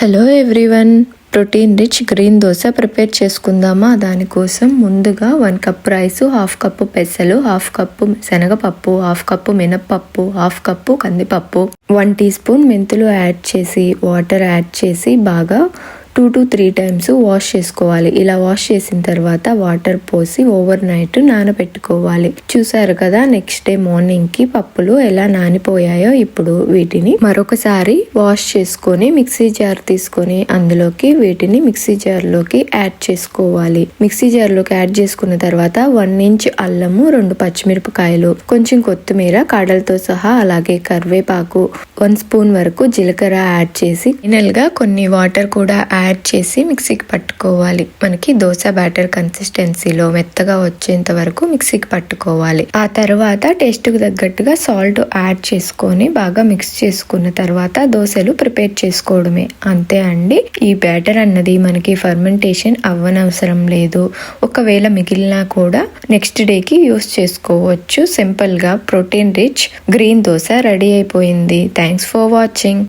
Hello everyone, protein rich green dosa prepare చేసుకుందామా. దానికోసం ముందుగా 1 కప్ రైస్, 1/2 కప్పు పెసలు, 1/2 కప్పు శనగపప్పు, 1/2 కప్పు మినప్పప్పు, 1/2 కప్పు కందిపప్పు, 1 టీ స్పూన్ మెంతులు యాడ్ చేసి వాటర్ యాడ్ చేసి బాగా 2 to 3 టైమ్స్ వాష్ చేసుకోవాలి. ఇలా వాష్ చేసిన తర్వాత వాటర్ పోసి ఓవర్ నైట్ నానబెట్టుకోవాలి. చూసారు కదా, నెక్స్ట్ డే మార్నింగ్ కి పప్పులు ఎలా నానిపోయాయో. ఇప్పుడు వీటిని మరొకసారి వాష్ చేసుకొని మిక్సీ జార్ తీసుకొని అందులోకి వీటిని మిక్సీ జార్ లోకి యాడ్ చేసుకోవాలి. మిక్సీ జార్ లోకి యాడ్ చేసుకున్న తర్వాత 1 ఇంచ్ అల్లము, 2 పచ్చిమిరపకాయలు, కొంచెం కొత్తిమీర కాడలతో సహా, అలాగే కరివేపాకు, 1 స్పూన్ వరకు జీలకర్ర యాడ్ చేసి ఫైనల్ గా కొన్ని వాటర్ కూడా యాడ్ చేసి మిక్సీకి పట్టుకోవాలి. మనకి దోశ బ్యాటర్ కన్సిస్టెన్సీలో మెత్తగా వచ్చేంత వరకు మిక్సీకి పట్టుకోవాలి. ఆ తర్వాత టేస్ట్ కు తగ్గట్టుగా సాల్ట్ యాడ్ చేసుకొని బాగా మిక్స్ చేసుకున్న తర్వాత దోశలు ప్రిపేర్ చేసుకోవడమే. అంతే అండి. ఈ బ్యాటర్ అన్నది మనకి ఫర్మెంటేషన్ అవ్వనవసరం లేదు. ఒకవేళ మిగిలినా కూడా నెక్స్ట్ డేకి యూస్ చేసుకోవచ్చు. సింపుల్ గా protein rich green dosa ready అయిపోయింది. Thanks for watching.